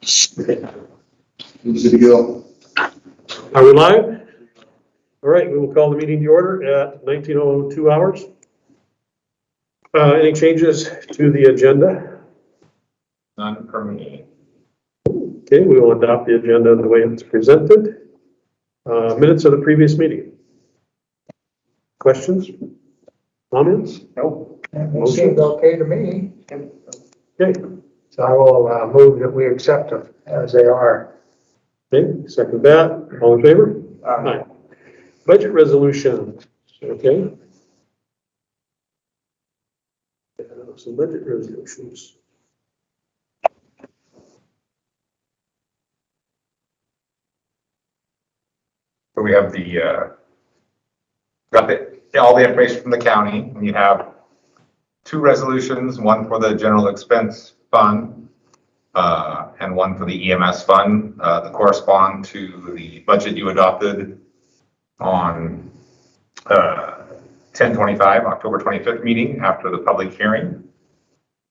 Good to go. Are we live? All right, we will call the meeting to order at 19:02 hours. Any changes to the agenda? None for me. Okay, we will adopt the agenda the way it's presented. Minutes of the previous meeting. Questions? Comments? Nope. It seems okay to me. Okay, So I will move that we accept them as they are. okay, second that. All in favor? Aye. Budget resolution, okay. Some budget resolutions. So we have got all the information from the county. We have two resolutions, one for the general expense fund and one for the EMS fund that correspond to the budget you adopted on 10/25, October 25th meeting after the public hearing.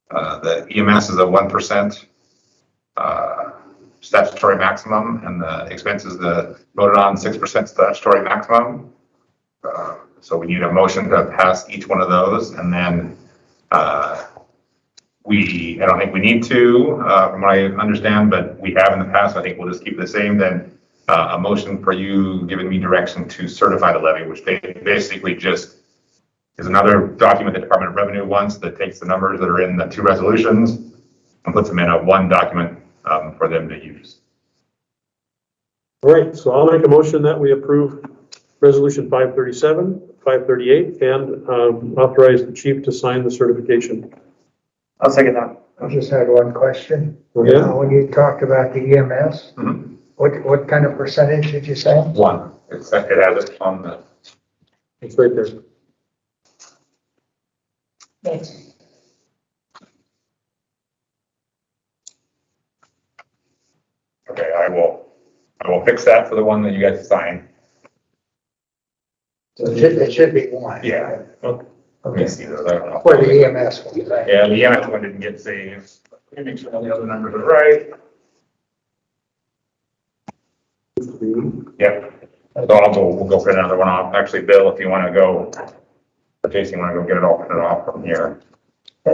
The EMS is a 1% statutory maximum, and the expenses voted on 6% statutory maximum. So we need a motion to pass each one of those, and then I don't think we need to, from what I understand, but we have in the past. I think we'll just keep it the same. Then a motion for you giving me direction to certify the levy, which basically just is another document the Department of Revenue wants that takes the numbers that are in the two resolutions and puts them in a one document for them to use. All right, so I'll make a motion that we approve resolution 537, 538, and authorize the chief to sign the certification. I'll second that. I just had one question. Yeah. When you talked about the EMS, Mhm. what kind of percentage did you say? One. It has it on the. It's right there. Thanks. Okay, I will fix that for the one that you guys sign. So it should be one. Yeah. Let me Okay. see those. I don't know. For the EMS one, right? Yeah, the EMS one didn't get saved. Let me make sure all the other numbers are right. Yep. So we'll go print another one off. Actually, Bill, if you want to go, or Jason, you want to go get it all printed off from here. I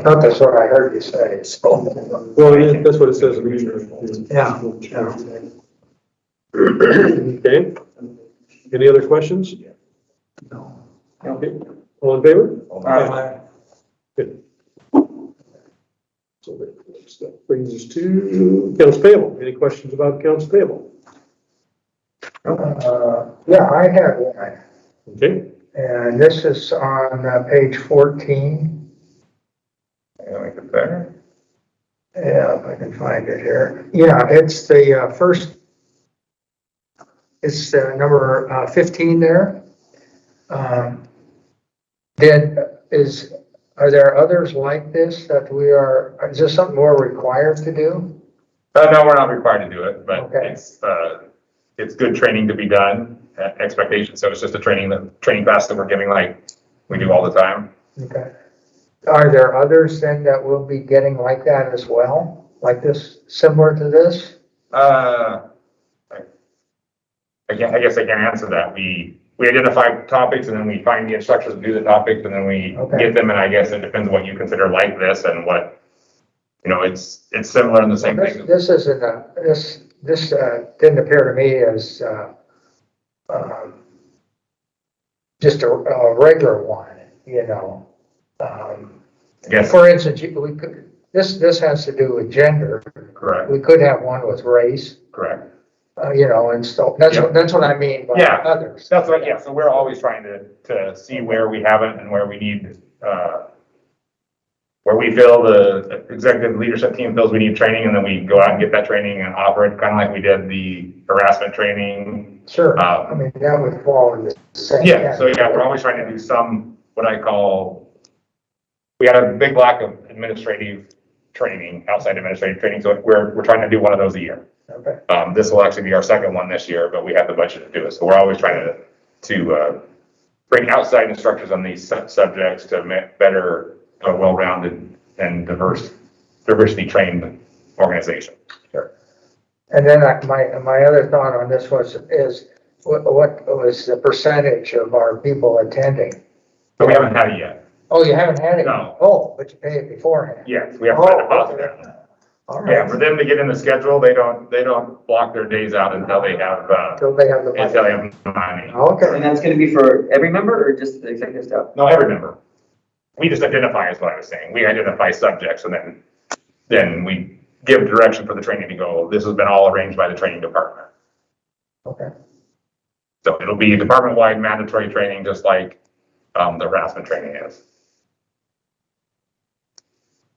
thought that's what I heard you say, so. Well, yeah, that's what it says in the Yeah. Okay. Any other questions? No. Okay. All in favor? Aye. Good. So that brings us to accounts payable. Any questions about accounts payable? Yeah, I had one, Okay. and this is on page 14. Make it there. Yeah, if I can find it here. Yeah, it's the first, it's number 15 there. Are there others like this that is this something we're required to do? No, we're not required to do it, but Okay. it's good training to be done, expectation. So it's just a training class that we're giving like we do all the time. Okay. Are there others then that we'll be getting like that as well? Like this, similar to this? I guess I can't answer that. We identify topics and then we find the instructors to do the topics and then we Okay. get them. And I guess it depends what you consider like this and what, it's similar in the same thing. This isn't this didn't appear to me as just a regular one, Yes, For instance, this has to do with gender. correct, We could have one with race, correct. and so that's Yeah. what I mean by Yeah. others. That's right, yeah. So we're always trying to see where we haven't and where we need, where we feel the executive leadership team feels we need training, and then we go out and get that training and offer it, kind of like we did the harassment training. Sure, I mean, that would fall in the same. Yeah, so yeah, we're always trying to do some, what I call, we had a big lack of administrative training, outside administrative training, so we're trying to do one of those a year. Okay, This will actually be our second one this year, but we have the budget to do it, so we're always trying to bring outside instructors on these subjects to better a well-rounded and diversity trained organization. And then my other thought on this is what was the percentage of our people attending? But we haven't had it yet. Oh, you haven't had it? No. Oh, but you pay it beforehand? Yes, we have to deposit okay. it. All Yeah, right, for them to get in the schedule, they don't block their days out until they have, until they have the until they money. have money. Okay, And that's gonna be for every member or just the executive staff? No, every member. We just identify is what I was saying. We identify subjects and then we give direction for the training to go. This has been all arranged by the training department. okay. So it'll be department-wide mandatory training, just like, the harassment training is.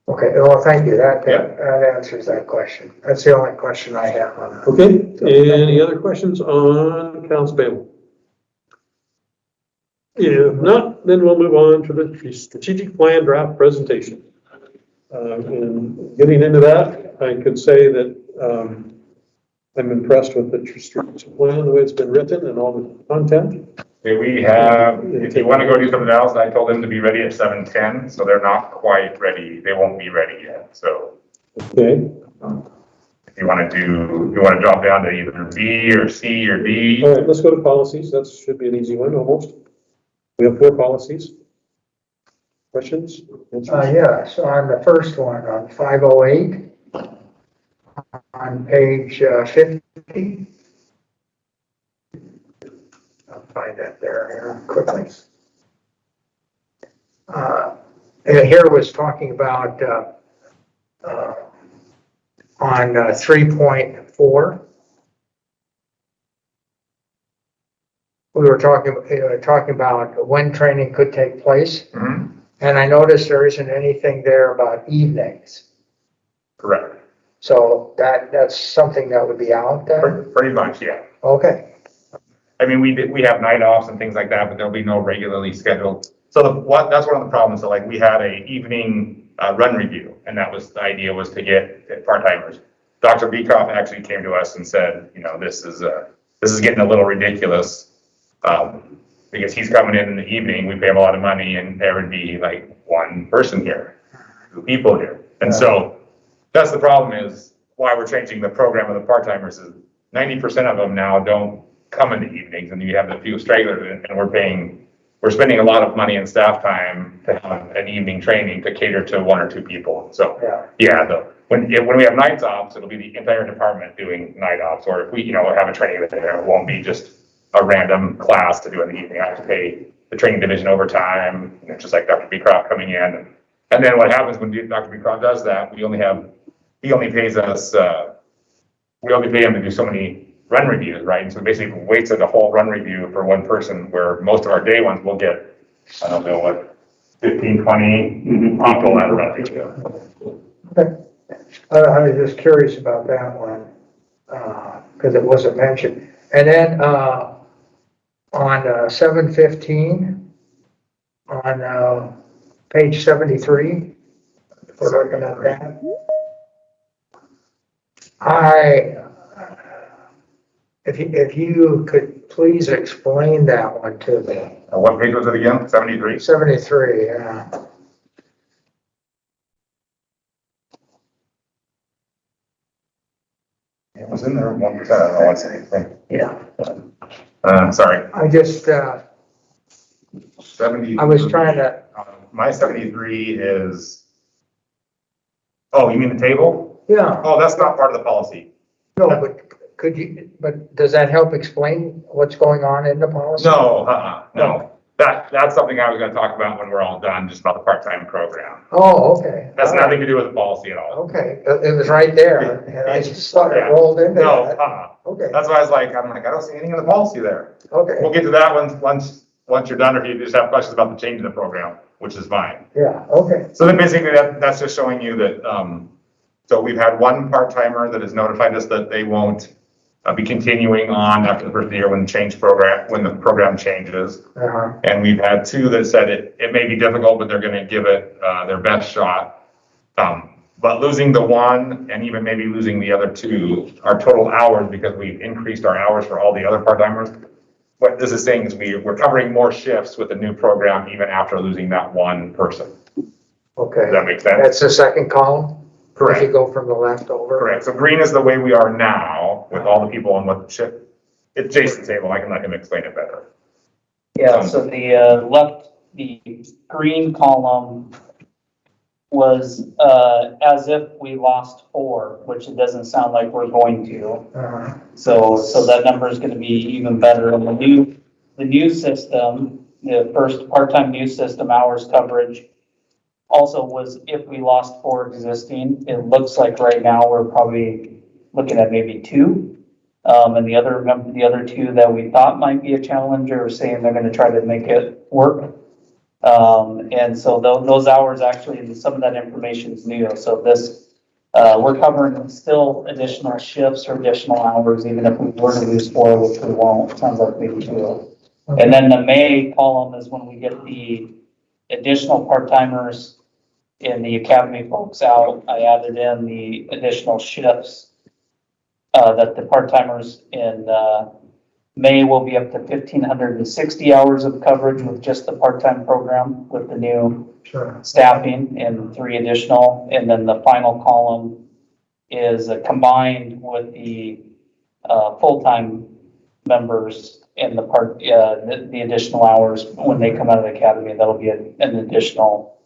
Okay, well, thank you. Yeah. That answers that question. That's the only question I have on that. Okay, any other questions on accounts payable? If not, then we'll move on to the strategic plan draft presentation. And getting into that, I could say that, I'm impressed with the strategic plan, the way it's been written and all the content. Okay, we have, if you want to go do something else, I told them to be ready at 7:10, so they're not quite ready. They won't be ready yet. So Okay, if you want to drop down to either B or C or D. all right, let's go to policies. That should be an easy one, almost. We have 4 policies. Questions? Answers? Yeah, so on the first one, on 508, on page 50. I'll find that there here quickly. And here was talking about, on 3.4. We were talking about when training could take place. Mhm. And I noticed there isn't anything there about evenings. Correct. So that's something that would be out there? Pretty much, yeah. Okay, I mean, we have night offs and things like that, but there'll be no regularly scheduled. So that's one of the problems. So like we had a evening run review, and that was, the idea was to get part-timers. Dr. Beekoff actually came to us and said, you know, this is getting a little ridiculous. Because he's coming in the evening, we pay him a lot of money, and there would be like one person here, 2 people here. And so that's the problem, is why we're changing the program of the part-timers is 90% of them now don't come in the evenings, and you have the few stragglers, and we're spending a lot of money and staff time to have an evening training to cater to 1 or 2 people. So, yeah, when we have nights ops, it'll be the entire department doing night ops, or if we, have a training there, it won't be just a random class to do in the evening. I have to pay the training division overtime, just like Dr. Beecroft coming in. And then what happens when Dr. Beecroft does that, he only pays us, we only pay him to do so many run reviews, right? And so basically wasted a whole run review for one person, where most of our day ones will get, I don't know what, 15, 20 people at a run review. okay. I was just curious about that one, because it wasn't mentioned. And then, on 715, on page 73, we're looking at that. If you could please explain that one to me. What page was it again? 73? 73, yeah. It was in there 1%. I don't know what's anything. Yeah. Sorry. I just, 70. I was trying to, My 73 is, oh, you mean the table? yeah, Oh, that's not part of the policy. no, but does that help explain what's going on in the policy? No, no. That's something I was gonna talk about when we're all done, just about the part-time program. Oh, okay. That's All right. nothing to do with the policy at all. Okay, it was right there, and I just thought it Yeah. rolled into No, that. Okay, That's why I was like, I don't see anything in the policy there. okay, We'll get to that once you're done, or if you just have questions about the change in the program, which is fine. yeah, okay, So then basically that's just showing you that, so we've had one part-timer that has notified us that they won't be continuing on after the first year when the program changes. uh-huh, And we've had 2 that said it may be difficult, but they're gonna give it, their best shot. But losing the 1 and even maybe losing the other 2, our total hours, because we've increased our hours for all the other part-timers. What this is saying is we're covering more shifts with the new program even after losing that 1 person. Does Okay, that make sense? that's the second column? If you Correct, go from the left over? correct. So green is the way we are now with all the people on what ship. It's Jason's table. I can let him explain it better. Yeah, so the green column was, as if we lost 4, which it doesn't sound like we're going to. Uh, So that number is gonna be even better. And the new system, the first part-time new system hours coverage also was if we lost 4 existing. It looks like right now we're probably looking at maybe 2. And the other 2 that we thought might be a challenge are saying they're gonna try to make it work. And so those hours actually, some of that information is new. So this, we're covering still additional shifts or additional hours, even if we were to lose 4, which we won't. It sounds like maybe 2. And then the May column is when we get the additional part-timers and the academy folks out. I added in the additional shifts that the part-timers in May will be up to 1,560 hours of coverage with just the part-time program with the new Sure. staffing and 3 additional. And then the final column is combined with the full-time members and the additional hours when they come out of the academy. That'll be an additional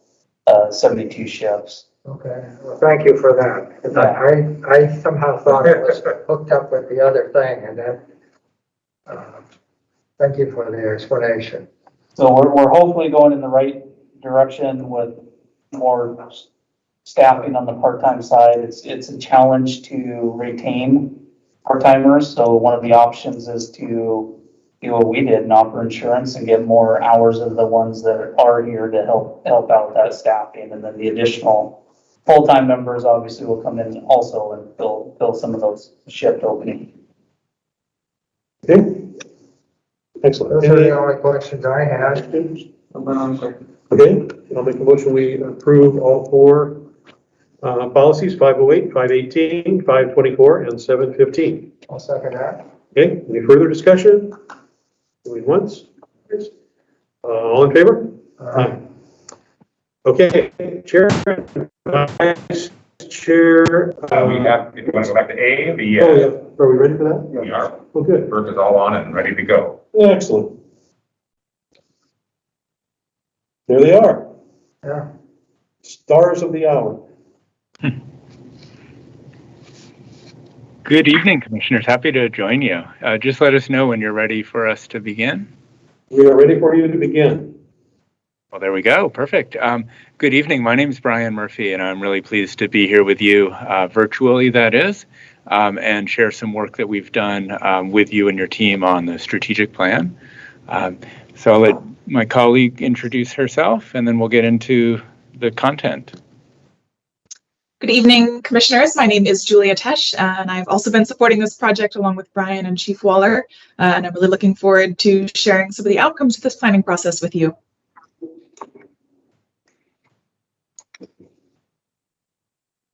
72 shifts. Okay, well, thank you for that. 'Cause I somehow thought it was hooked up with the other thing and then, thank you for the explanation. So we're hopefully going in the right direction with more staffing on the part-time side. It's a challenge to retain part-timers. So one of the options is to do what we did and offer insurance and get more hours of the ones that are here to help out that staffing. And then the additional full-time members obviously will come in also and fill some of those shift openings. Okay. Excellent. Those are the only questions I had. Okay, I'll make a motion, we approve all 4 policies, 508, 518, 524, and 715. I'll second that. Okay, any further discussion? Going once? All in favor? Aye. Okay, Chair, Vice Chair. We have, if you want to go back to A, Oh, yeah, are we ready for that? we are, Oh, good. Burke is all on and ready to go. Excellent. There they are, Yeah, stars of the hour. Good evening, Commissioners. Happy to join you. Just let us know when you're ready for us to begin. We are ready for you to begin. Well, there we go. Perfect. Good evening. My name is Brian Murphy, and I'm really pleased to be here with you, virtually, that is, and share some work that we've done with you and your team on the strategic plan. So I'll let my colleague introduce herself, and then we'll get into the content. Good evening, Commissioners. My name is Julia Tesh, and I've also been supporting this project along with Brian and Chief Waller, and I'm really looking forward to sharing some of the outcomes of this planning process with you.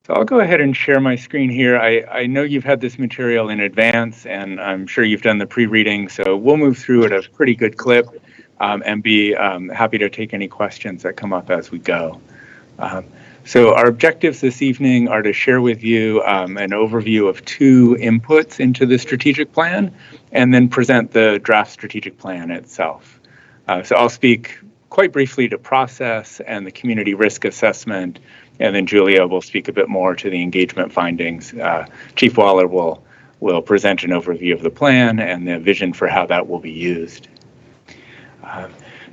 So I'll go ahead and share my screen here. I know you've had this material in advance, and I'm sure you've done the pre-reading, so we'll move through at a pretty good clip and be happy to take any questions that come up as we go. So our objectives this evening are to share with you an overview of 2 inputs into the strategic plan, and then present the draft strategic plan itself. So I'll speak quite briefly to process and the community risk assessment, and then Julia will speak a bit more to the engagement findings. Chief Waller will present an overview of the plan and the vision for how that will be used.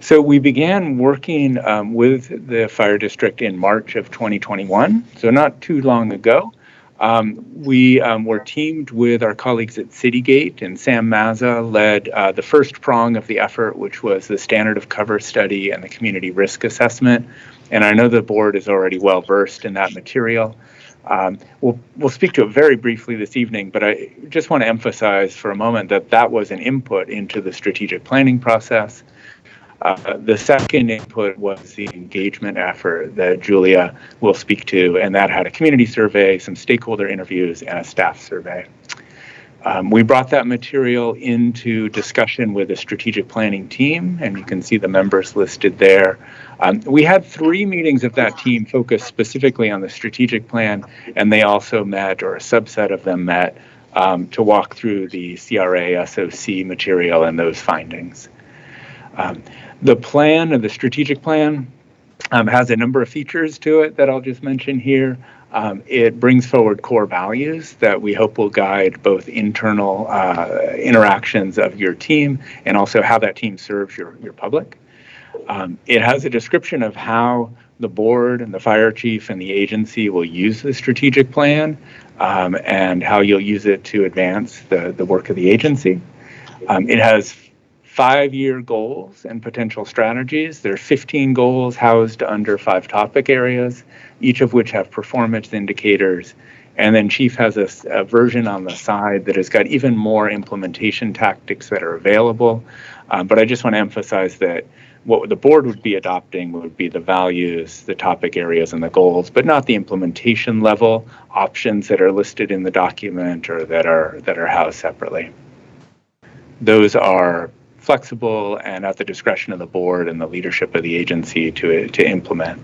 So we began working with the fire district in March of 2021, so not too long ago. We were teamed with our colleagues at Citygate, and Sam Mazza led the first prong of the effort, which was the standard of cover study and the community risk assessment. And I know the board is already well versed in that material. We'll speak to it very briefly this evening, but I just want to emphasize for a moment that that was an input into the strategic planning process. The second input was the engagement effort that Julia will speak to, and that had a community survey, some stakeholder interviews, and a staff survey. We brought that material into discussion with the strategic planning team, and you can see the members listed there. We had 3 meetings of that team focused specifically on the strategic plan, and they also met, or a subset of them met, to walk through the CRA SOC material and those findings. The plan, or the strategic plan, has a number of features to it that I'll just mention here. It brings forward core values that we hope will guide both internal interactions of your team and also how that team serves your public. It has a description of how the board and the fire chief and the agency will use the strategic plan and how you'll use it to advance the work of the agency. It has 5-year goals and potential strategies. There are 15 goals housed under 5 topic areas, each of which have performance indicators. And then Chief has a version on the side that has got even more implementation tactics that are available. But I just want to emphasize that what the board would be adopting would be the values, the topic areas, and the goals, but not the implementation level options that are listed in the document or that are housed separately. Those are flexible and at the discretion of the board and the leadership of the agency to implement.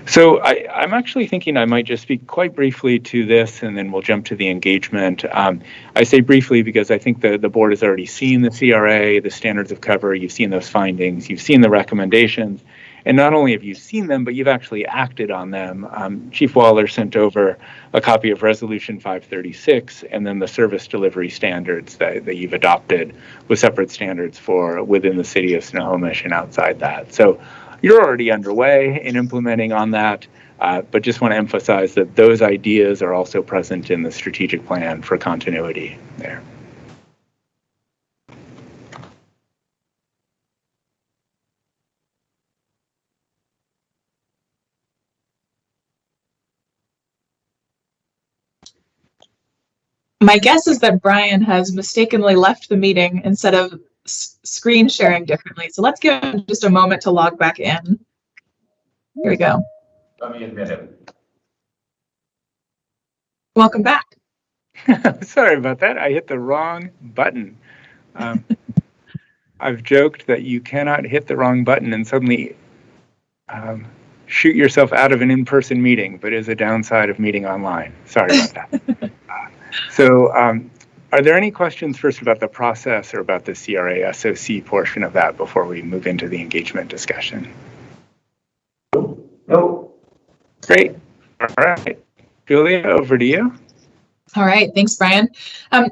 So I'm actually thinking I might just speak quite briefly to this, and then we'll jump to the engagement. I say briefly because I think the board has already seen the CRA, the standards of cover, you've seen those findings, you've seen the recommendations, and not only have you seen them, but you've actually acted on them. Chief Waller sent over a copy of Resolution 536 and then the service delivery standards that you've adopted with separate standards for within the city of Snohomish and outside that. So you're already underway in implementing on that, but just want to emphasize that those ideas are also present in the strategic plan for continuity there. My guess is that Brian has mistakenly left the meeting instead of screen sharing differently. So let's give him just a moment to log back in. Here we go. Let me admit it. Welcome back. Sorry about that. I hit the wrong button. I've joked that you cannot hit the wrong button and suddenly shoot yourself out of an in-person meeting, but is a downside of meeting online. Sorry about that. So are there any questions first about the process or about the CRA SOC portion of that before we move into the engagement discussion? No. Great. All right. Julia, over to you. All right, thanks, Brian.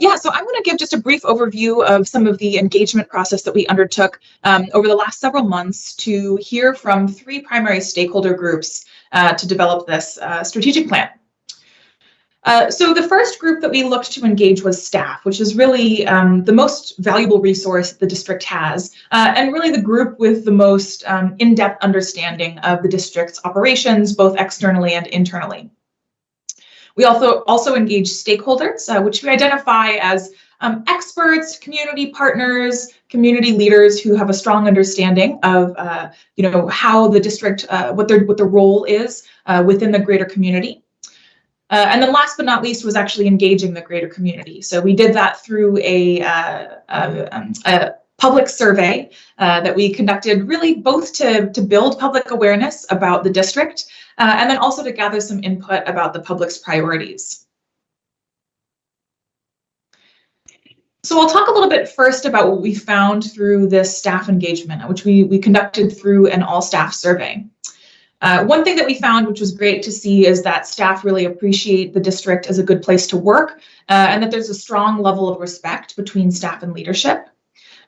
Yeah, so I'm going to give just a brief overview of some of the engagement process that we undertook over the last several months to hear from 3 primary stakeholder groups to develop this strategic plan. So the first group that we looked to engage was staff, which is really the most valuable resource the district has, and really the group with the most in-depth understanding of the district's operations, both externally and internally. We also engage stakeholders, which we identify as experts, community partners, community leaders who have a strong understanding of, how the district, what their role is within the greater community. And then last but not least was actually engaging the greater community. So we did that through a public survey that we conducted, really both to build public awareness about the district and then also to gather some input about the public's priorities. So I'll talk a little bit first about what we found through this staff engagement, which we conducted through an all-staff survey. One thing that we found, which was great to see, is that staff really appreciate the district as a good place to work and that there's a strong level of respect between staff and leadership.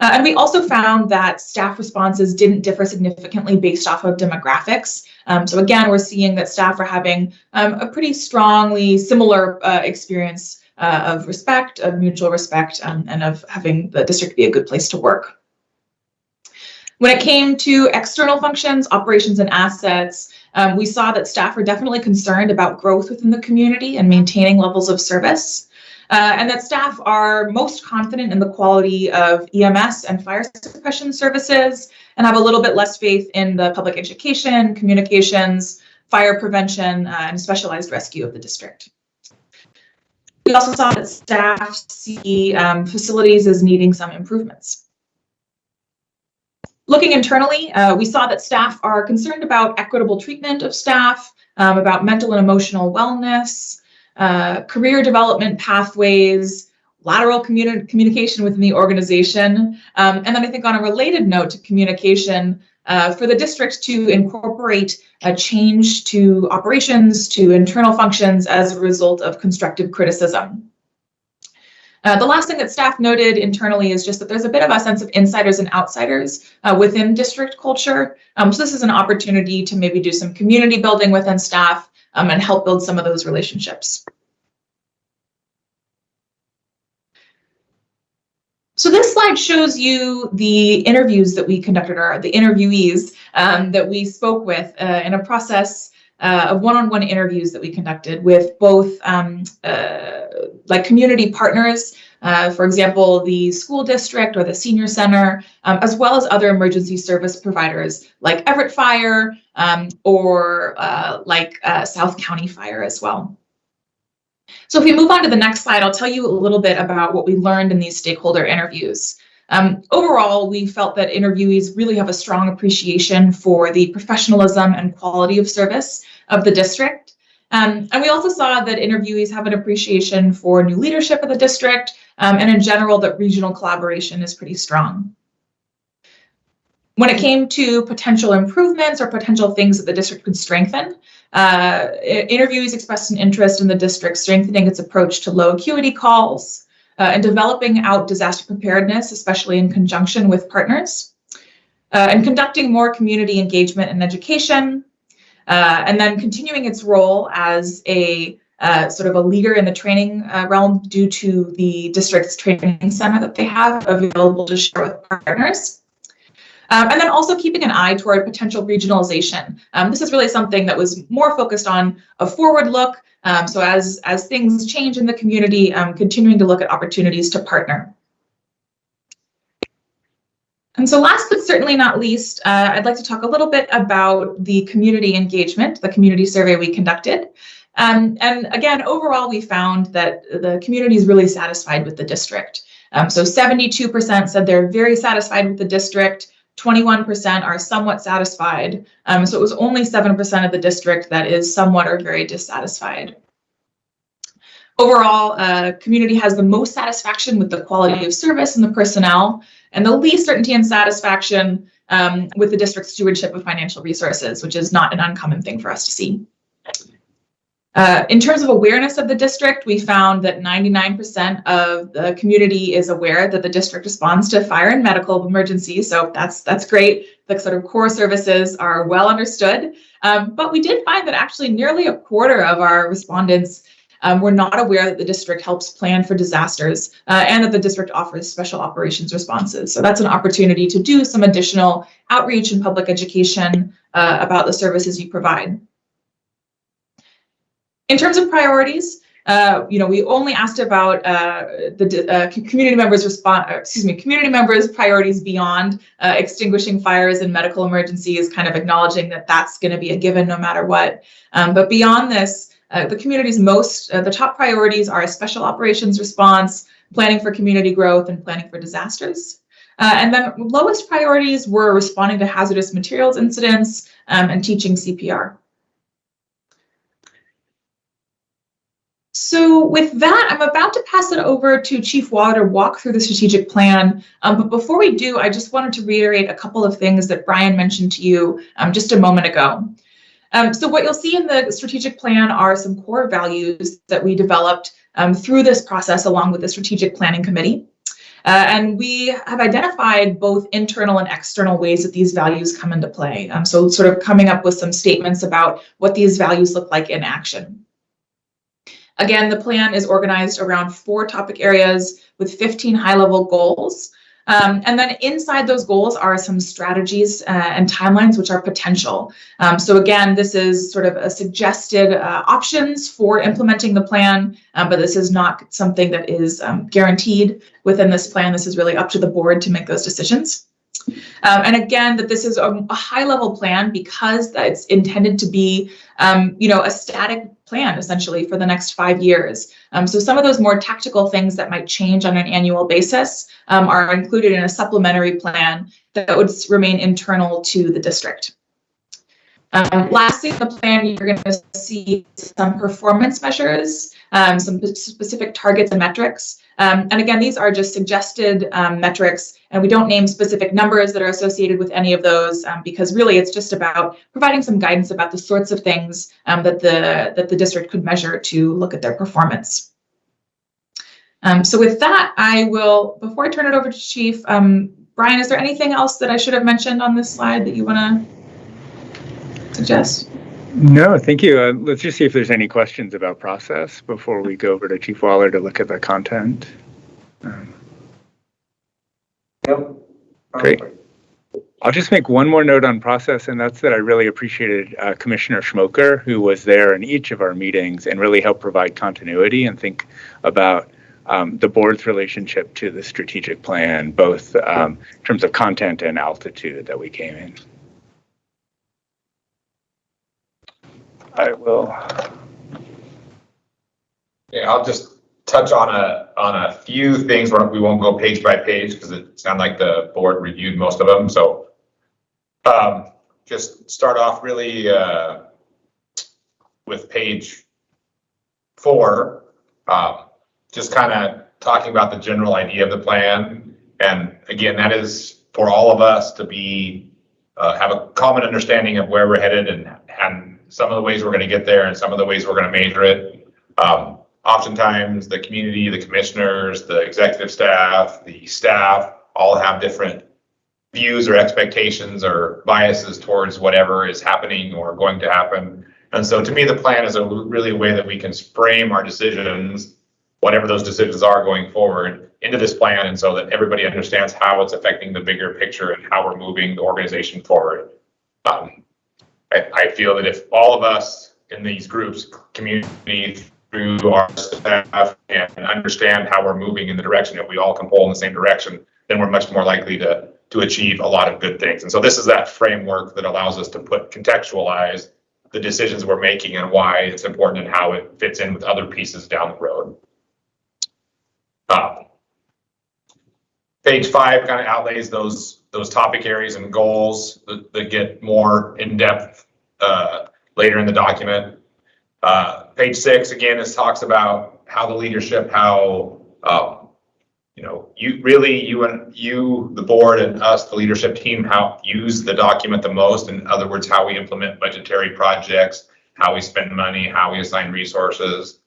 And we also found that staff responses didn't differ significantly based off of demographics. So again, we're seeing that staff are having a pretty strongly similar experience of respect, of mutual respect, and of having the district be a good place to work. When it came to external functions, operations, and assets, we saw that staff are definitely concerned about growth within the community and maintaining levels of service, and that staff are most confident in the quality of EMS and fire suppression services and have a little bit less faith in the public education, communications, fire prevention, and specialized rescue of the district. We also saw that staff see facilities as needing some improvements. Looking internally, we saw that staff are concerned about equitable treatment of staff, about mental and emotional wellness, career development pathways, lateral communication within the organization. And then I think on a related note to communication, for the district to incorporate a change to operations, to internal functions as a result of constructive criticism. The last thing that staff noted internally is just that there's a bit of a sense of insiders and outsiders within district culture. So this is an opportunity to maybe do some community building within staff and help build some of those relationships. So this slide shows you the interviews that we conducted, or the interviewees that we spoke with in a process of one-on-one interviews that we conducted with both like community partners, for example, the school district or the senior center, as well as other emergency service providers like Everett Fire or South County Fire as well. So if we move on to the next slide, I'll tell you a little bit about what we learned in these stakeholder interviews. Overall, we felt that interviewees really have a strong appreciation for the professionalism and quality of service of the district. And we also saw that interviewees have an appreciation for new leadership of the district, and in general, that regional collaboration is pretty strong. When it came to potential improvements or potential things that the district could strengthen, interviewees expressed an interest in the district strengthening its approach to low acuity calls and developing out disaster preparedness, especially in conjunction with partners, and conducting more community engagement and education, and then continuing its role as a sort of a leader in the training realm due to the district's training center that they have available to share with partners. And then also keeping an eye toward potential regionalization. This is really something that was more focused on a forward look. So as things change in the community, continuing to look at opportunities to partner. And so last but certainly not least, I'd like to talk a little bit about the community engagement, the community survey we conducted. And again, overall, we found that the community is really satisfied with the district. So 72% said they're very satisfied with the district. 21% are somewhat satisfied. So it was only 7% of the district that is somewhat or very dissatisfied. Overall, community has the most satisfaction with the quality of service and the personnel, and the least certainty and satisfaction with the district's stewardship of financial resources, which is not an uncommon thing for us to see. In terms of awareness of the district, we found that 99% of the community is aware that the district responds to fire and medical emergencies. So that's great. The sort of core services are well understood. But we did find that actually nearly a quarter of our respondents were not aware that the district helps plan for disasters and that the district offers special operations responses. So that's an opportunity to do some additional outreach and public education about the services you provide. In terms of priorities, we only asked about the community members' priorities beyond extinguishing fires and medical emergencies, kind of acknowledging that that's going to be a given no matter what. But beyond this, the community's the top priorities are a special operations response, planning for community growth, and planning for disasters. And then lowest priorities were responding to hazardous materials incidents and teaching CPR. So with that, I'm about to pass it over to Chief Waller to walk through the strategic plan. But before we do, I just wanted to reiterate a couple of things that Brian mentioned to you just a moment ago. So what you'll see in the strategic plan are some core values that we developed through this process along with the strategic planning committee. And we have identified both internal and external ways that these values come into play. So sort of coming up with some statements about what these values look like in action. Again, the plan is organized around 4 topic areas with 15 high-level goals. And then inside those goals are some strategies and timelines which are potential. So again, this is sort of a suggested options for implementing the plan, but this is not something that is guaranteed within this plan. This is really up to the board to make those decisions. And again, that this is a high-level plan because it's intended to be, a static plan essentially for the next 5 years. So some of those more tactical things that might change on an annual basis are included in a supplementary plan that would remain internal to the district. Lastly, in the plan, you're going to see some performance measures, some specific targets and metrics. And again, these are just suggested metrics, and we don't name specific numbers that are associated with any of those because really it's just about providing some guidance about the sorts of things that the district could measure to look at their performance. So with that, I will, before I turn it over to Chief, Brian, is there anything else that I should have mentioned on this slide that you want to suggest? No, thank you. Let's just see if there's any questions about process before we go over to Chief Waller to look at the content. Yep. Great. I'll just make one more note on process, and that's that I really appreciated Commissioner Schmoker, who was there in each of our meetings and really helped provide continuity and think about the board's relationship to the strategic plan, both in terms of content and altitude that we came in. I will. Yeah, I'll just touch on a few things where we won't go page by page because it sounded like the board reviewed most of them. So just start off really with page 4, just kind of talking about the general idea of the plan. And again, that is for all of us to be have a common understanding of where we're headed and some of the ways we're going to get there and some of the ways we're going to measure it. Oftentimes the community, the commissioners, the executive staff, the staff all have different views or expectations or biases towards whatever is happening or going to happen. And so to me, the plan is really a way that we can frame our decisions, whatever those decisions are going forward, into this plan, and so that everybody understands how it's affecting the bigger picture and how we're moving the organization forward. I feel that if all of us in these groups communicate through our staff and understand how we're moving in the direction that we all can pull in the same direction, then we're much more likely to achieve a lot of good things. And so this is that framework that allows us to contextualize the decisions we're making and why it's important and how it fits in with other pieces down the road. Page 5 kind of outlays those topic areas and goals that get more in-depth later in the document. Page 6 again talks about how the leadership, how you, the board, and us, the leadership team, how use the document the most. In other words, how we implement budgetary projects, how we spend money, how we assign resources.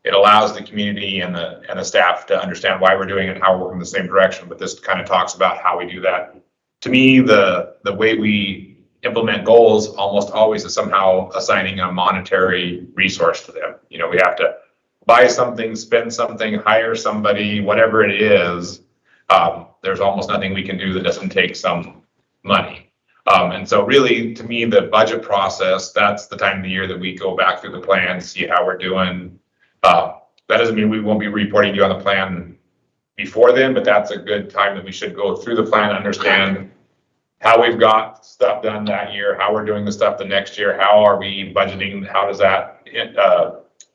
It allows the community and the staff to understand why we're doing it and how we're working in the same direction. But this kind of talks about how we do that. To me, the way we implement goals almost always is somehow assigning a monetary resource to them. We have to buy something, spend something, hire somebody, whatever it is. There's almost nothing we can do that doesn't take some money. And so really, to me, the budget process, that's the time of the year that we go back through the plan, see how we're doing. That doesn't mean we won't be reporting to you on the plan before then, but that's a good time that we should go through the plan, understand how we've got stuff done that year, how we're doing the stuff the next year, how are we budgeting, how does that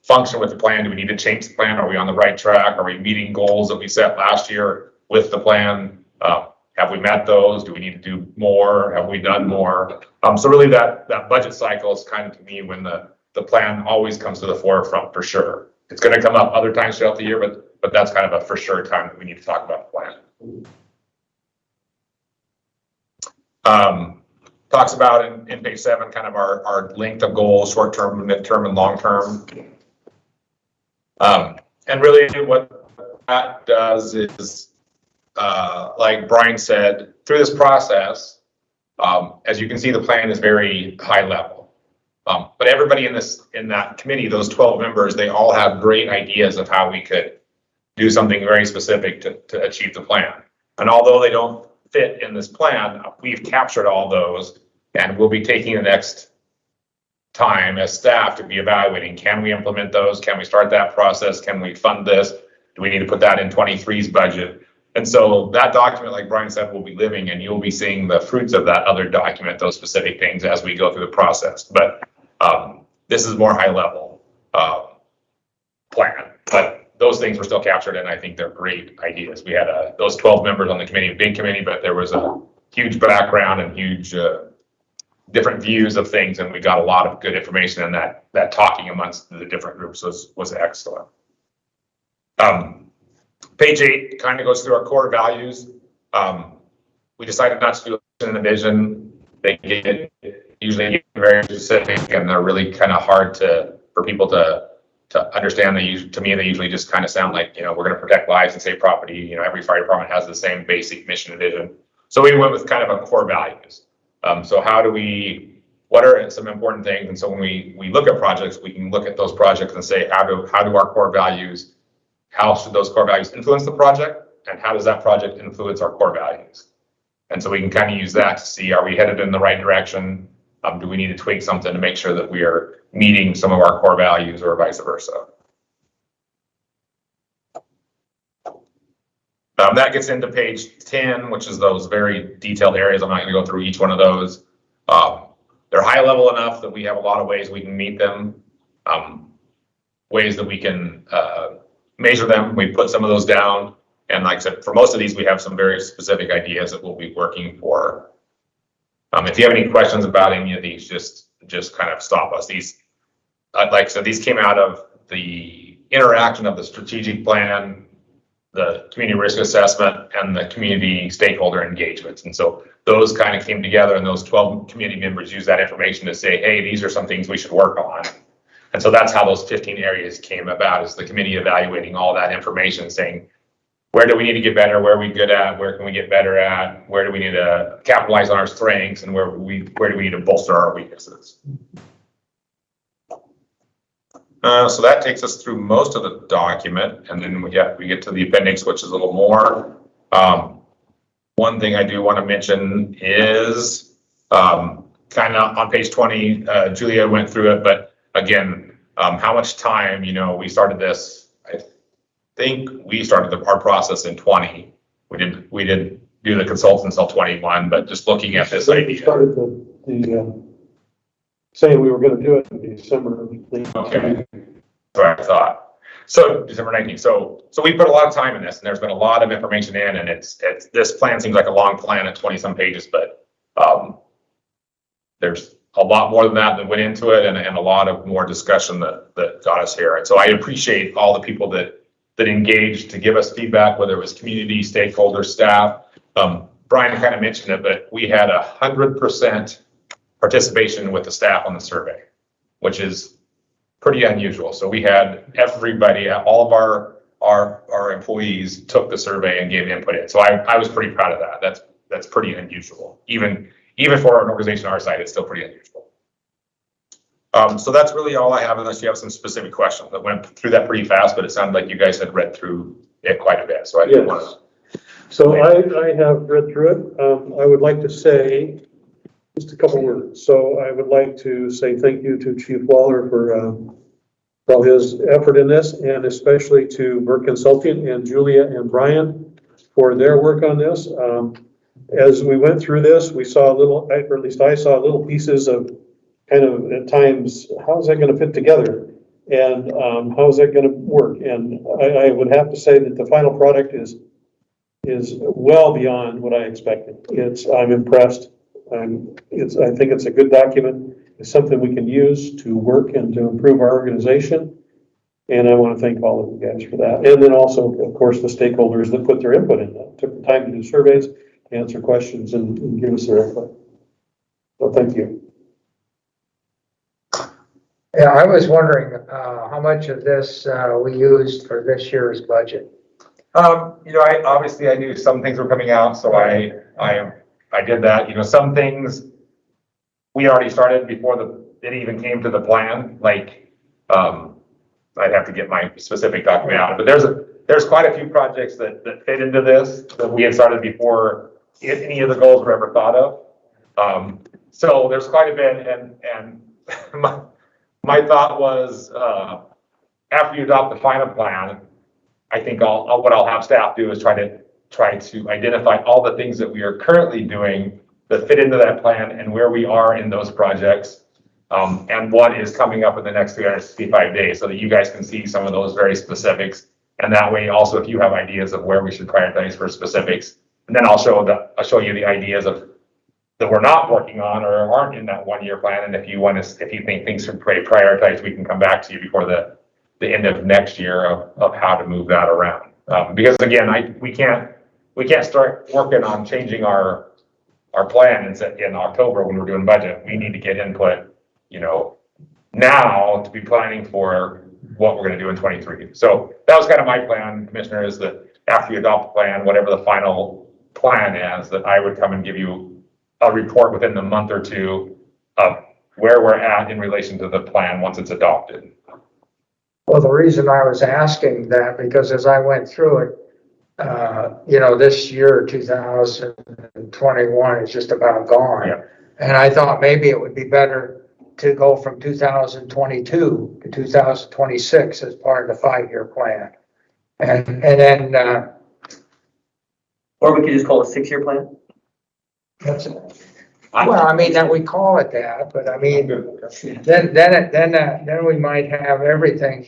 function with the plan? Do we need to change the plan? Are we on the right track? Are we meeting goals that we set last year with the plan? Have we met those? Do we need to do more? Have we done more? So really that budget cycle is kind of, to me, when the plan always comes to the forefront for sure. It's going to come up other times throughout the year, but that's kind of a for sure time that we need to talk about the plan. Talks about in page 7 kind of our length of goals, short-term, mid-term, and long-term. And really what that does is, like Brian said, through this process, as you can see, the plan is very high level. But everybody in that committee, those 12 members, they all have great ideas of how we could do something very specific to achieve the plan. And although they don't fit in this plan, we've captured all those, and we'll be taking the next time as staff to be evaluating, can we implement those? Can we start that process? Can we fund this? Do we need to put that in 23's budget? And so that document, like Brian said, will be living, and you'll be seeing the fruits of that other document, those specific things, as we go through the process. But This is more high level, plan, but those things were still captured, and I think they're great ideas. We had, those 12 members on the committee, a big committee, but there was a huge background and huge, different views of things, and we got a lot of good information, and that talking amongst the different groups was excellent. Page 8 kind of goes through our core values. We decided not to do a mission and a vision. They get usually very specific, and they're really kind of hard for people to understand. To me, they usually just kind of sound like, we're going to protect lives and save property. Every fire department has the same basic mission and vision. So we went with kind of a core values. So what are some important things? And so when we look at projects, we can look at those projects and say, how do our core values, how should those core values influence the project? And how does that project influence our core values? And so we can kind of use that to see, are we headed in the right direction? Do we need to tweak something to make sure that we are meeting some of our core values, or vice versa? That gets into page 10, which is those very detailed areas. I'm not going to go through each one of those. They're high level enough that we have a lot of ways we can meet them, ways that we can measure them. We put some of those down. And like I said, for most of these, we have some very specific ideas that we'll be working for. If you have any questions about any of these, just kind of stop us. These, like I said, these came out of the interaction of the strategic plan, the community risk assessment, and the community stakeholder engagements. And so those kind of came together, and those 12 community members used that information to say, hey, these are some things we should work on. And so that's how those 15 areas came about, is the committee evaluating all that information, saying, where do we need to get better? Where are we good at? Where can we get better at? Where do we need to capitalize on our strengths? And where do we need to bolster our weaknesses? So that takes us through most of the document, and then we get to the appendix, which is a little more. One thing I do want to mention is kind of on page 20, Julia went through it, but again, how much time, we started this, I think we started our process in 20. We didn't do the consultants until 21, but just looking at this We idea. started the saying we were going to do it in December. Okay, that's what I thought. So December 19th. So we put a lot of time in this, and there's been a lot of information in, and it's this plan seems like a long plan at 20 some pages, but there's a lot more than that went into it, and a lot of more discussion that got us here. And so I appreciate all the people that engaged to give us feedback, whether it was community, stakeholders, staff. Brian kind of mentioned it, but we had 100% participation with the staff on the survey, which is pretty unusual. So we had everybody, all of our employees took the survey and gave input in. So I was pretty proud of that. That's pretty unusual. Even for an organization our size, it's still pretty unusual. So that's really all I have, unless you have some specific questions. I went through that pretty fast, but it sounded like you guys had read through it quite a bit. So I didn't want to. So I have read through it. I would like to say just a couple words. So I would like to say thank you to Chief Waller for all his effort in this, and especially to Burke Consulting and Julia and Brian for their work on this. As we went through this, we saw or at least I saw little pieces of kind of at times, how is that going to fit together? And how is that going to work? And I would have to say that the final product is well beyond what I expected. I'm impressed. I think it's a good document. It's something we can use to work and to improve our organization. And I want to thank all of you guys for that. And then also, of course, the stakeholders that put their input in that, took the time to do surveys, to answer questions and give us their input. So thank you. Yeah, I was wondering how much of this we used for this year's budget. I obviously I knew some things were coming out, so I did that. Some things we already started before it even came to the plan. Like I'd have to get my specific document out, but there's quite a few projects that fit into this that we had started before any of the goals were ever thought of. So there's quite a bit, and my thought was after you adopt the final plan, I think what I'll have staff do is try to identify all the things that we are currently doing that fit into that plan and where we are in those projects. and what is coming up in the next 365 days, so that you guys can see some of those very specifics. And that way, also, if you have ideas of where we should prioritize for specifics, and then I'll show you the ideas of that we're not working on or aren't in that 1 year plan. And if you think things should be prioritized, we can come back to you before the end of next year of how to move that around. Because again, we can't start working on changing our plan in October when we're doing budget. We need to get input, now to be planning for what we're going to do in 23. So that was kind of my plan, Commissioner, is that after you adopt the plan, whatever the final plan is, that I would come and give you a report within the month or two of where we're at in relation to the plan once it's adopted. Well, the reason I was asking that, because as I went through it, this year, 2021 is just about gone. Yeah. And I thought maybe it would be better to go from 2022 to 2026 as part of the 5-year plan. And then, Or we could just call it a 6-year plan? that's, well, I mean, that we call it that, but I mean, then we might have everything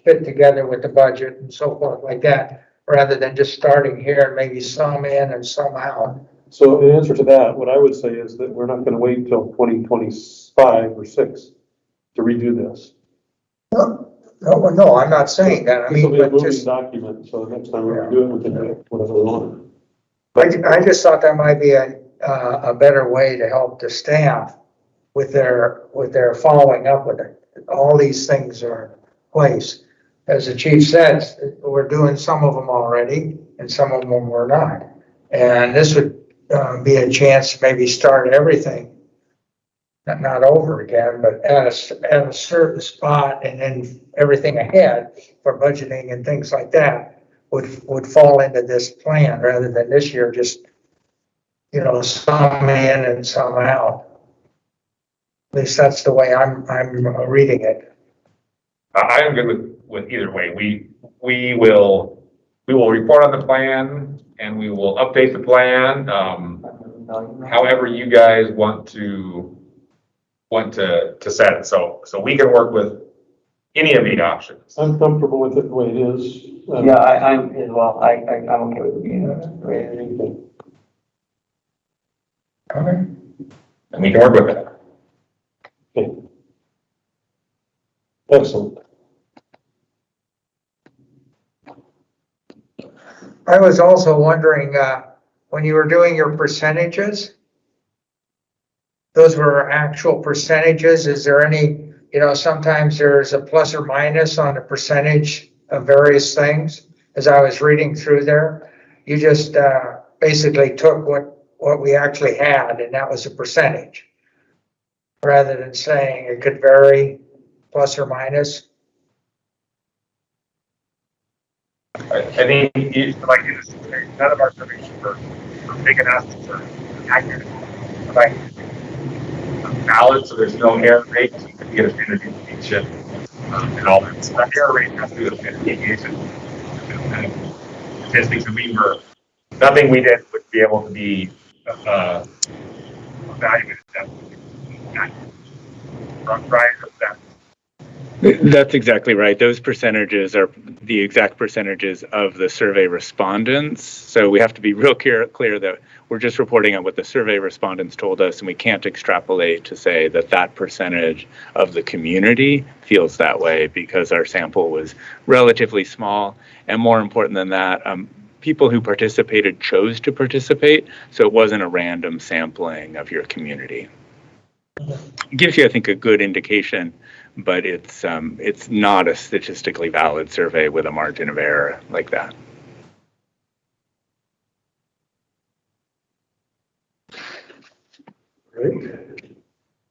fit together with the budget and so forth like that, rather than just starting here and maybe some in and some out. So in answer to that, what I would say is that we're not gonna wait until 2025 or 6 to redo this. No, I'm not saying that. I This will mean, be a but moving just, document, so next time we do it, we can do whatever we want. I just thought that might be a better way to help the staff with their following up with it. All these things are in place. As the chief says, we're doing some of them already and some of them we're not. And this would be a chance to maybe start everything, not over again, but at a certain spot, and then everything ahead for budgeting and things like that would fall into this plan rather than this year just, some in and some out. At least that's the way I'm reading it. I am good with either way. We will report on the plan and we will update the plan. However you guys want to set it. So we can work with any of the options. I'm comfortable with it the way it is. Yeah, I'm as well. I'm okay with it being the way it is. Okay. And we can work with it. Okay. Excellent. I was also wondering, when you were doing your percentages, those were actual percentages. Is there any, sometimes there's a plus or minus on the percentage of various things. As I was reading through there, you just basically took what we actually had, and that was a percentage, rather than saying it could vary plus or minus. I think like none of our surveys were big enough for accurate, like valid, so there's no error rate. So you can get a standard deviation and all that. So that error rate has to do with standard deviation. Statistics, and nothing we did would be able to be evaluated. That's exactly right. Those percentages are the exact percentages of the survey respondents. So we have to be real clear that we're just reporting on what the survey respondents told us, and we can't extrapolate to say that percentage of the community feels that way, because our sample was relatively small. And more important than that, people who participated chose to participate, so it wasn't a random sampling of your community. It gives you, I think, a good indication, but it's not a statistically valid survey with a margin of error like that. Great.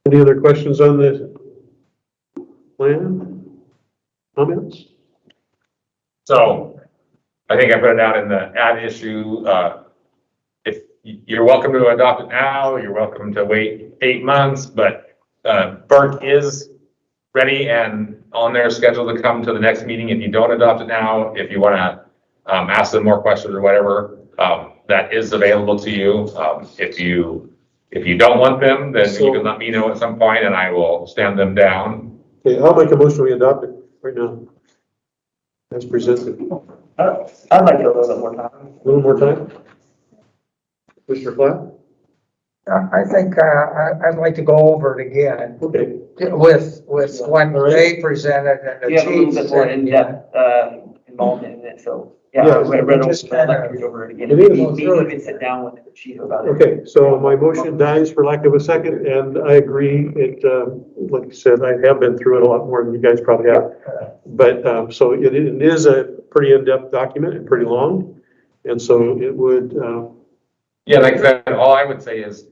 Any other questions on this plan? Comments? So I think I put it out in the ad issue. If you're welcome to adopt it now, you're welcome to wait 8 months, but Burke is ready and on their schedule to come to the next meeting. If you don't adopt it now, if you want to ask them more questions or whatever, that is available to you. If If you don't want them, then So- you can let me know at some point and I will stand them down. Okay, I'll make a motion, we adopt it right now. As presented. I'd like a little bit more time. A little more time? Commissioner Platt? I think, I'd like to go over it again Okay, with what they presented and the You have a little chiefs. bit more said, in-depth, involvement in it, so, yeah, Yeah, I read over, just I'd like kinda- to read over it again. It is. Maybe you can sit down with the chief about it. okay, so my motion dies for lack of a second, and I agree, like you said, I have been through it a lot more than you guys probably have. But, so it is a pretty in-depth document and pretty long, and so it would, Yeah, like I said, all I would say is,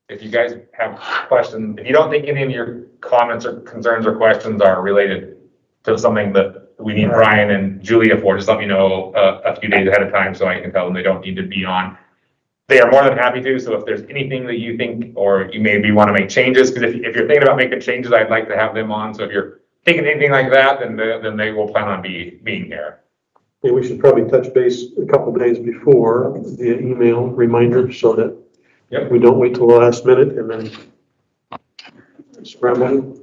if you guys have questions, if you don't think any of your comments or concerns or questions are related to something that we need Brian and Julia for, just let me know a few days ahead of time so I can tell them they don't need to be on. They are more than happy to, so if there's anything that you think, or you maybe want to make changes, because if you're thinking about making changes, I'd like to have them on, so if you're thinking anything like that, then they will plan on being here. yeah, we should probably touch base a couple days before via email reminder, so that Yep. we don't wait till the last minute and then scramble.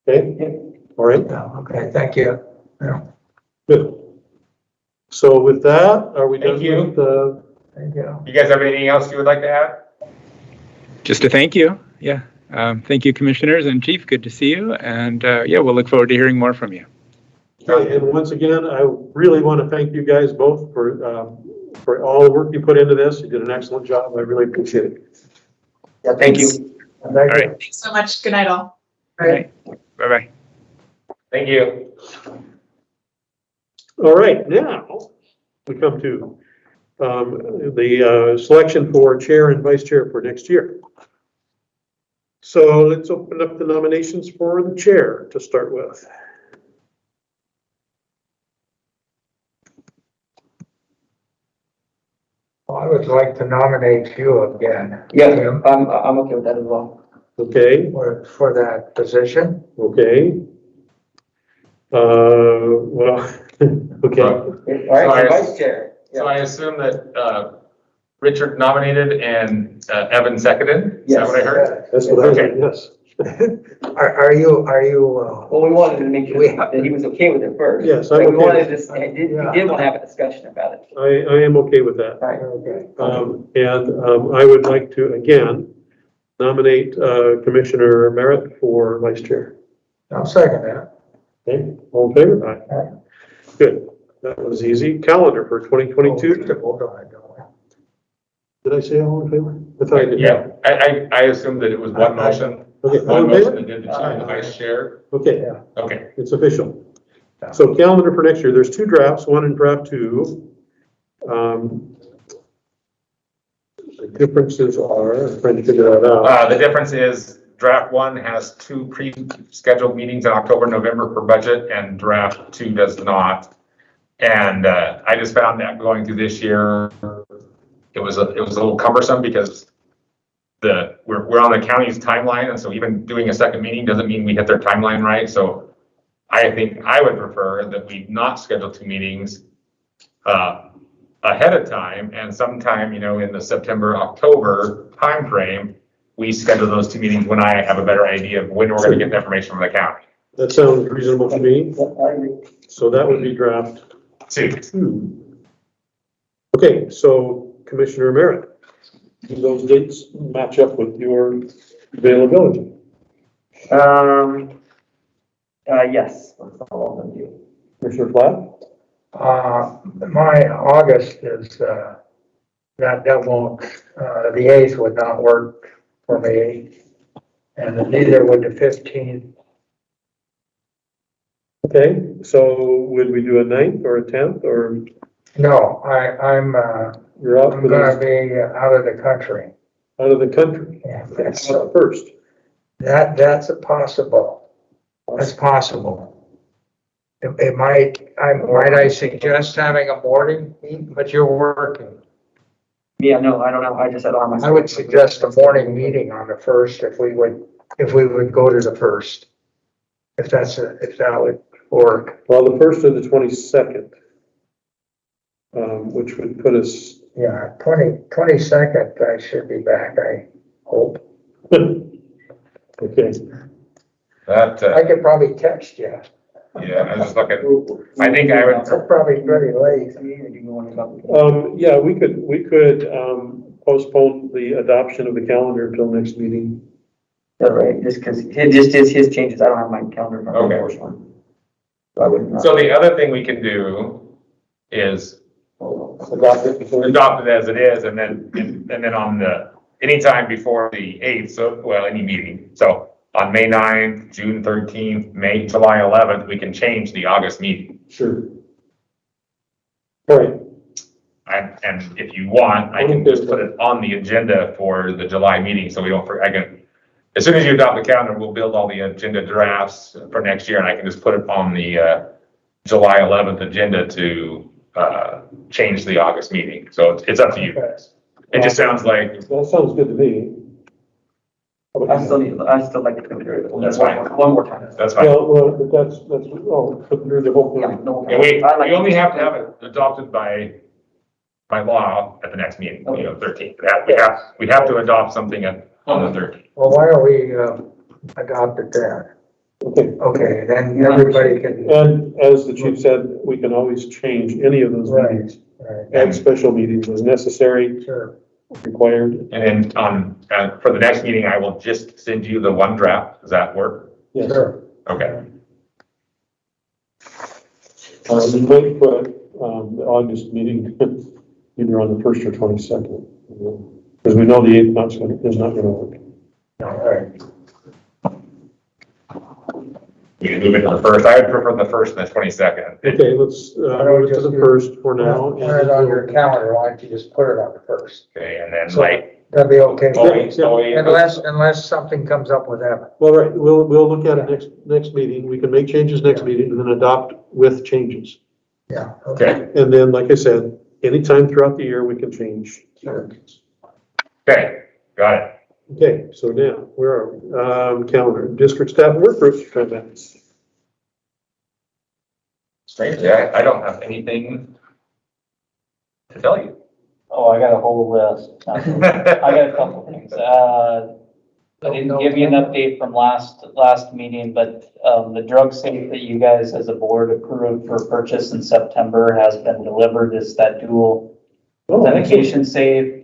Okay, all right. Yeah, okay, thank you. Yeah, Good. So with that, are we done Thank you. with, thank you. You guys have anything else you would like to add? Just a thank you. Yeah. Thank you, commissioners and chief. Good to see you. And yeah, we'll look forward to hearing more from you. okay, and once again, I really want to thank you guys both for all the work you put into this. You did an excellent job. I really appreciate it. Yeah, thank you. Thank All you. right. Thanks so much. Good night, all. Bye bye. Thank you. All right, now we come to the selection for chair and vice chair for next year. So let's open up the nominations for the chair to start with. I would like to nominate you again. Yeah, Tim, I'm okay with that as well. Okay, for that position. okay. Well, okay, All right, so vice chair. So I assume that Richard nominated and Evan seconded? Is that what I heard? that's what I heard, yes. Are you, Well, we wanted to make We sure have- that he was okay with it first. Yes, I'm Like, okay we wanted with- to, we did want to have a discussion about it. I am okay with that. Right. okay. And I would like to, again, nominate Commissioner Merritt for vice chair. I'll second that. Okay, all in favor? Aye. Good, that was easy. Calendar for 2022. Hold on, don't we? Did I say all in favor? I thought I did. Yeah, I assumed that it was one motion. Okay, all One in motion favor? that did the chair and the vice chair. Okay, Okay. it's official. So calendar for next year, there's two drafts, one and draft two. The differences are, I'm trying to figure that out. The difference is draft one has two pre-scheduled meetings in October, November for budget, and draft two does not. And I just found that going through this year, it was a little cumbersome because we're on the county's timeline, and so even doing a second meeting doesn't mean we hit their timeline right. So I think I would prefer that we not schedule two meetings ahead of time, and sometime, in the September, October timeframe, we schedule those two meetings when I have a better idea of when we're gonna get the information from the county. That sounds reasonable to me. I agree. So that would be draft Two. two. Okay, so Commissioner Merritt, do those dates match up with your availability? Yes, let's follow them you. Commissioner Platt? My August is, that won't, the 8th would not work for me. And neither would the 15th. Okay, so would we do a 9th or a 10th, or No, I'm you're out for gonna the, be out of the country. out of the country? Yeah, That's first. that's possible. That's possible. It might I suggest having a morning meeting, but you're working. Yeah, no, I don't know, I just had on my. I would suggest a morning meeting on the 1st if we would go to the 1st. If that would work. Well, the 1st or the 22nd, which would put us Yeah, 22nd, I should be back, I hope. Okay, That, I could probably text you. yeah, I was just looking, I think I would, It's probably pretty late. yeah, we could, postpone the adoption of the calendar until next meeting. Yeah, right, just because, his changes, I don't have my calendar. in front of me, Okay. unfortunately. So I wouldn't. so the other thing we can do is Adopt it before. adopt it as it is, and then on the, anytime before the 8th, so, well, any meeting. So on May 9th, June 13th, July 11th, we can change the August meeting. Sure. All right, And if you want, I can just put it on the agenda for the July meeting, so we don't, as soon as you adopt the calendar, we'll build all the agenda drafts for next year, and I can just put it on the, July 11th agenda to, change the August meeting. So it's up to you guys. It just sounds like, that sounds good to me. I still like to go through it. That's fine. One more time. that's fine. Well, but that's, put through the whole Yeah, thing. no. And we I like- only have to have it adopted by law at the next meeting, 13th. We have to adopt something on the 13th. Well, why don't we, adopt it then? Okay, Okay, then everybody can, and as the chief said, we can always change any of those Right. meetings. right, Add special meetings as necessary, sure. required. And then for the next meeting, I will just send you the one draft. Does that work? Yes. Sure. Okay. We might put, the August meeting either on the 1st or 22nd. Because we know the 8th is not gonna work. All right. We can move it to the 1st. I would prefer the 1st and the 22nd. Okay, let's, move it to the 1st for now. Put it on your calendar, why don't you just put it on the first? Okay, and then So- like, That'd be okay. Unless something comes up with that. Well, right, we'll look at it next meeting. We can make changes next meeting and then adopt with changes. Yeah. okay, And then, like I said, anytime throughout the year, we can change. Sure. okay, got it. Okay, so now, where are we? Calendar, district staff and work groups comments. Strangely, I don't have anything to tell you. Oh, I got a whole list. I got a couple things. I didn't give you an update from last meeting, but, the drug safe that you guys as a board approved for purchase in September has been delivered. It's that dual authentication safe.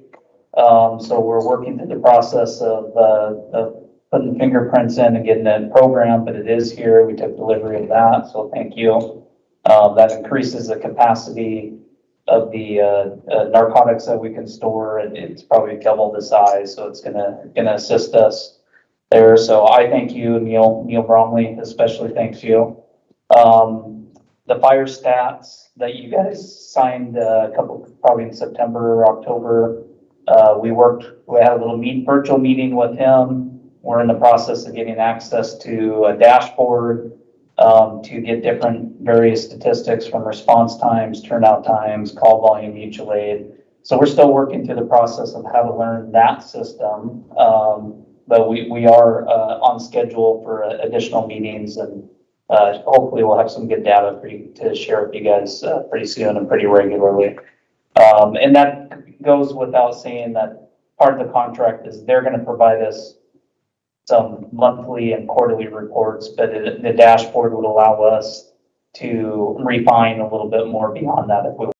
So we're working through the process of putting fingerprints in and getting it programmed, but it is here. We took delivery of that, so thank you. That increases the capacity of the narcotics that we can store, and it's probably double the size, so it's gonna assist us there. So I thank you, Neil Bromley, especially thanks you. The fire stats that you guys signed a couple, probably in September or October. We had a little virtual meeting with him. We're in the process of getting access to a dashboard to get different various statistics from response times, turnout times, call volume, mutual aid. So we're still working through the process of how to learn that system. But we are on schedule for additional meetings, and hopefully we'll have some good data for you to share with you guys pretty soon and pretty regularly. And that goes without saying that part of the contract is they're going to provide us some monthly and quarterly reports, but the dashboard would allow us to refine a little bit more beyond that if we